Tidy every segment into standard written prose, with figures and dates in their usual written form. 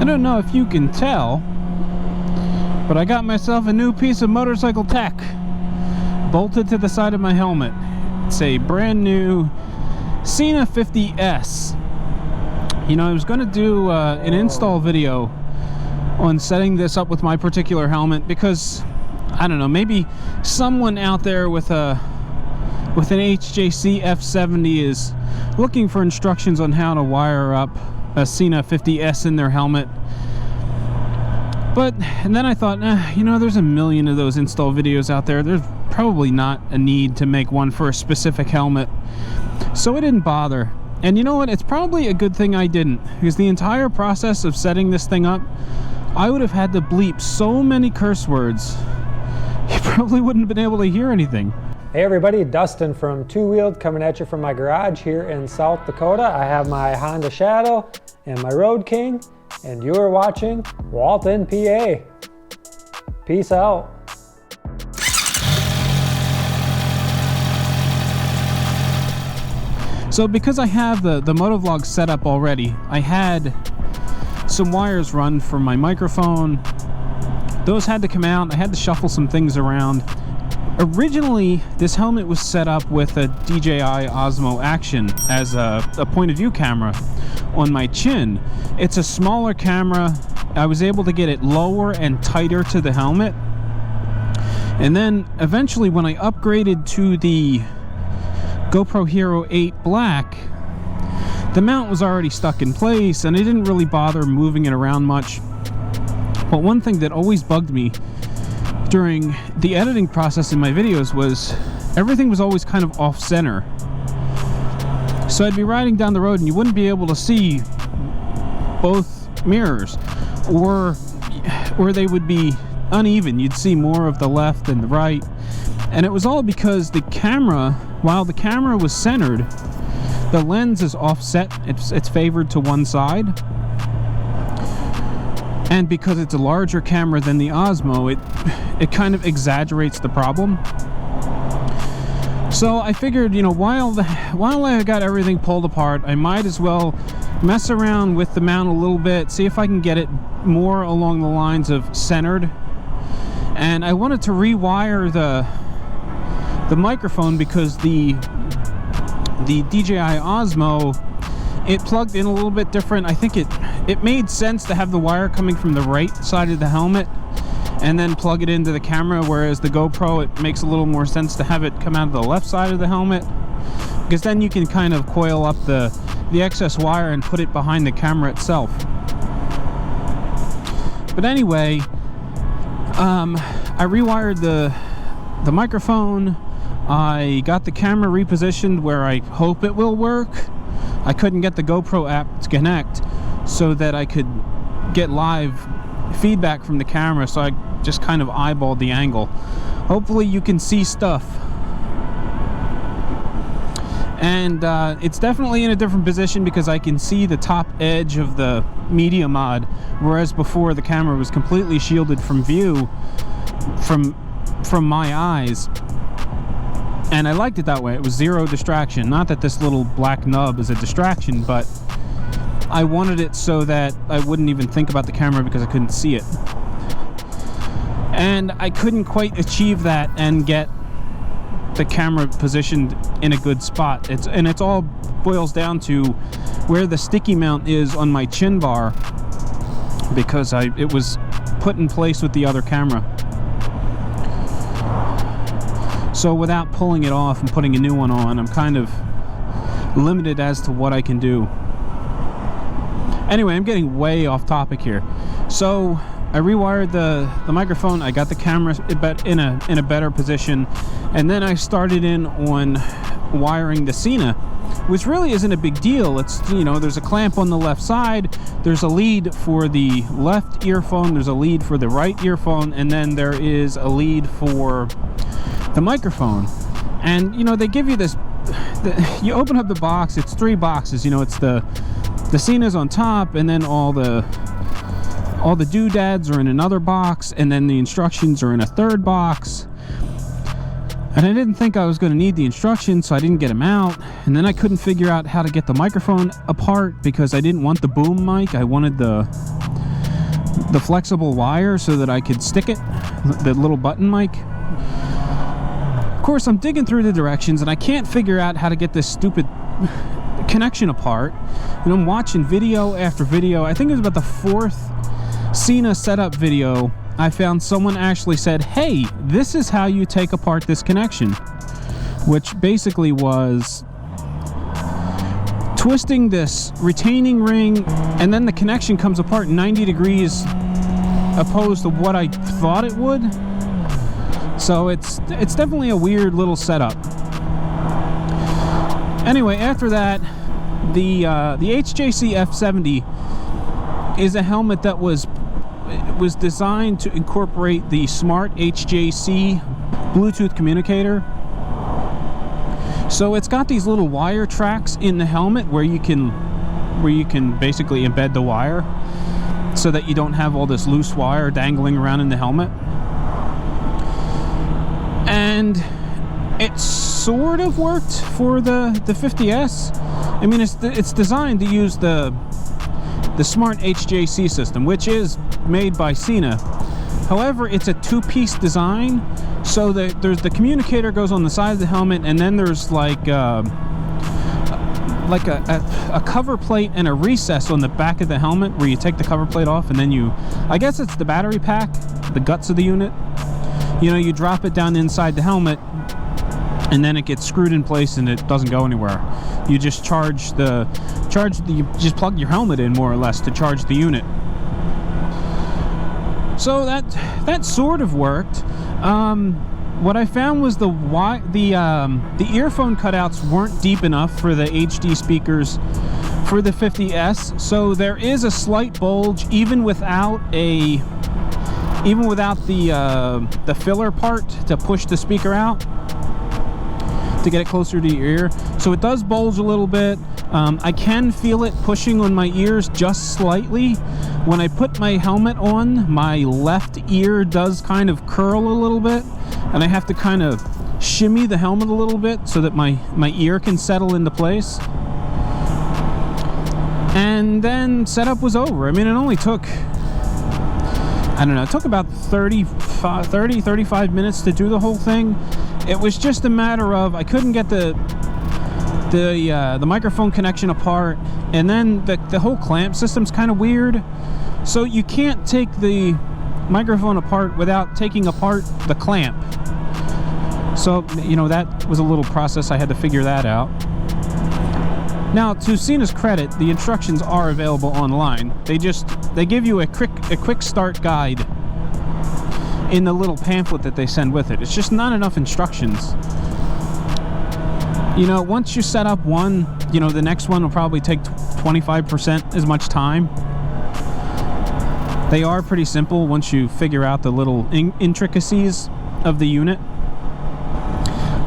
don't know if you can tell, but I got myself a new piece of motorcycle tech bolted to the side of my helmet. It's a brand new Sena 50S. You know, I was going to do an install video on setting this up with my particular helmet because, I don't know, maybe someone out there with an HJC F70 is looking for instructions on how to wire up a Sena 50S in their helmet. And then I thought, you know, there's a million of those install videos out there. There's probably not a need to make one for a specific helmet. So I didn't bother. And you know what? It's probably a good thing I didn't, because the entire process of setting this thing up, I would have had to bleep so many curse words. You probably wouldn't have been able to hear anything. Hey everybody, Dustin from Two Wheeled coming at you from my garage here in South Dakota. I have my Honda Shadow and my Road King, and you are watching WaltInPA. Peace out. So because I have the Motovlog setup already, I had some wires run from my microphone. Those had to come out. I had to shuffle some things around. Originally, this helmet was set up with a DJI Osmo Action as a point of view camera on my chin. It's a smaller camera. I was able to get it lower and tighter to the helmet. And then eventually when I upgraded to the GoPro Hero 8 Black, the mount was already stuck in place and I didn't really bother moving it around much. But one thing that always bugged me during the editing process in my videos was everything was always kind of off center. So I'd be riding down the road and you wouldn't be able to see both mirrors, or they would be uneven. You'd see more of the left than the right. And it was all because the camera, while the camera was centered, the lens is offset. It's favored to one side. And because it's a larger camera than the Osmo, it kind of exaggerates the problem. So I figured, you know, while I got everything pulled apart, I might as well mess around with the mount a little bit, see if I can get it more along the lines of centered. And I wanted to rewire the microphone because the DJI Osmo, it plugged in a little bit different. I think it made sense to have the wire coming from the right side of the helmet and then plug it into the camera, whereas the GoPro, it makes a little more sense to have it come out of the left side of the helmet, because then you can kind of coil up the excess wire and put it behind the camera itself. But anyway, I rewired the microphone. I got the camera repositioned where I hope it will work. I couldn't get the GoPro app to connect so that I could get live feedback from the camera, so I just kind of eyeballed the angle. Hopefully you can see stuff. And it's definitely in a different position because I can see the top edge of the media mod, whereas before the camera was completely shielded from view from my eyes. And I liked it that way. It was zero distraction. Not that this little black nub is a distraction, but I wanted it so that I wouldn't even think about the camera because I couldn't see it. And I couldn't quite achieve that and get the camera positioned in a good spot. It all boils down to where the sticky mount is on my chin bar, because it was put in place with the other camera. So without pulling it off and putting a new one on, I'm kind of limited as to what I can do. Anyway, I'm getting way off topic here. So I rewired the microphone. I got the camera in a better position, and then I started in on wiring the Sena, which really isn't a big deal. It's, you know, there's a clamp on the left side, there's a lead for the left earphone, there's a lead for the right earphone, and then there is a lead for the microphone. And you know, they give you this, you open up the box, it's 3 boxes. You know, it's the Sena's on top, and then all the doodads are in another box, and then the instructions are in a 3rd box. And I didn't think I was going to need the instructions, so I didn't get them out. And then I couldn't figure out how to get the microphone apart because I didn't want the boom mic. I wanted the the flexible wire so that I could stick it, the little button mic. Of course, I'm digging through the directions and I can't figure out how to get this stupid connection apart. And I'm watching video after video. I think it was about the 4th Sena setup video. I found someone actually said, hey, this is how you take apart this connection, which basically was twisting this retaining ring, and then the connection comes apart 90 degrees opposed to what I thought it would. So it's definitely a weird little setup. Anyway, after that, the HJC F70 is a helmet that was designed to incorporate the smart HJC Bluetooth communicator. So it's got these little wire tracks in the helmet where you can basically embed the wire so that you don't have all this loose wire dangling around in the helmet. And it sort of worked for the 50S. I mean, it's designed to use the smart HJC system, which is made by Sena. However, it's a 2-piece design, so that there's the communicator goes on the side of the helmet, and then there's like a cover plate and a recess on the back of the helmet where you take the cover plate off, and then I guess it's the battery pack, the guts of the unit. You know, you drop it down inside the helmet, and then it gets screwed in place and it doesn't go anywhere. You just you just plug your helmet in more or less to charge the unit. So that sort of worked. What I found was the earphone cutouts weren't deep enough for the HD speakers for the 50S. So there is a slight bulge even without the filler part to push the speaker out to get it closer to your ear. So it does bulge a little bit. I can feel it pushing on my ears just slightly. When I put my helmet on, my left ear does kind of curl a little bit, and I have to kind of shimmy the helmet a little bit so that my ear can settle into place. And then setup was over. I mean, it only took, I don't know, it took about 35 minutes to do the whole thing. It was just a matter of, I couldn't get the microphone connection apart, and then the whole clamp system's kind of weird. So you can't take the microphone apart without taking apart the clamp. So, you know, that was a little process. I had to figure that out. Now, to Sena's credit, the instructions are available online. They give you a quick start guide in the little pamphlet that they send with it. It's just not enough instructions. You know, once you set up one, you know, the next one will probably take 25% as much time. They are pretty simple once you figure out the little intricacies of the unit.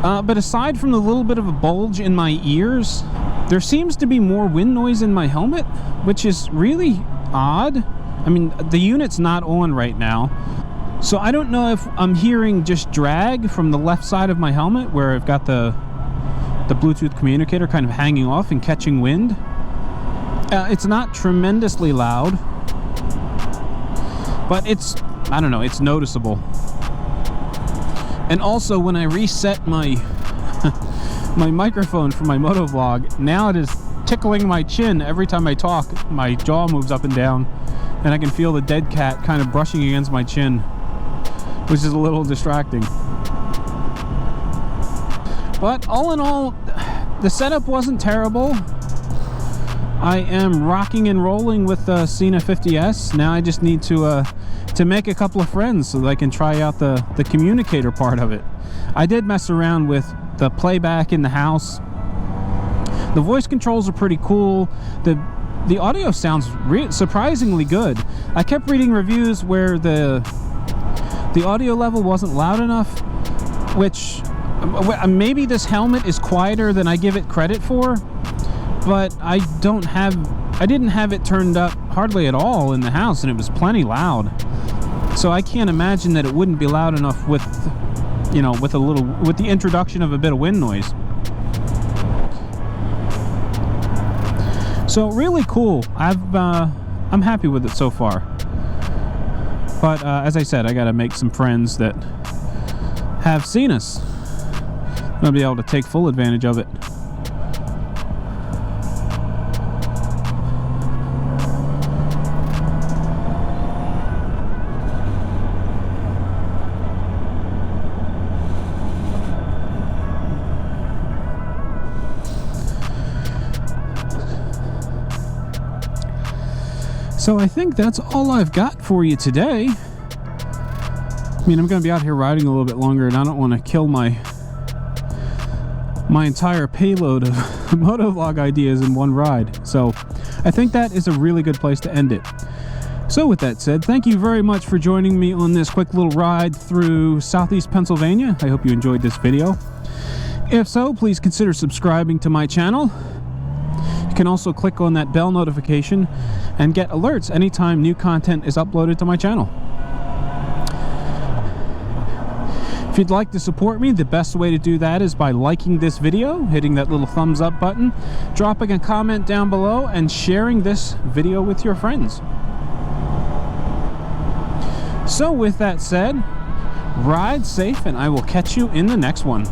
But aside from the little bit of a bulge in my ears, there seems to be more wind noise in my helmet, which is really odd. I mean, the unit's not on right now, so I don't know if I'm hearing just drag from the left side of my helmet where I've got the Bluetooth communicator kind of hanging off and catching wind. It's not tremendously loud, but I don't know, it's noticeable. And also, when I reset my microphone for my motovlog, now it is tickling my chin every time I talk. My jaw moves up and down, and I can feel the dead cat kind of brushing against my chin, which is a little distracting. But all in all, the setup wasn't terrible. I am rocking and rolling with the Sena 50S. Now I just need to make a couple of friends so that I can try out the communicator part of it. I did mess around with the playback in the house. The voice controls are pretty cool. The audio sounds surprisingly good. I kept reading reviews where the audio level wasn't loud enough, which maybe this helmet is quieter than I give it credit for, but I didn't have it turned up hardly at all in the house, and it was plenty loud. So I can't imagine that it wouldn't be loud enough with, you know, with the introduction of a bit of wind noise. So really cool. I'm happy with it so far. But as I said, I got to make some friends that have Senas. I'll be able to take full advantage of it. So I think that's all I've got for you today. I mean, I'm going to be out here riding a little bit longer, and I don't want to kill my entire payload of motovlog ideas in one ride. So I think that is a really good place to end it. So with that said, thank you very much for joining me on this quick little ride through Southeast Pennsylvania. I hope you enjoyed this video. If so, please consider subscribing to my channel. You can also click on that bell notification and get alerts anytime new content is uploaded to my channel. If you'd like to support me, the best way to do that is by liking this video, hitting that little thumbs up button, dropping a comment down below, and sharing this video with your friends. So with that said, ride safe, and I will catch you in the next one.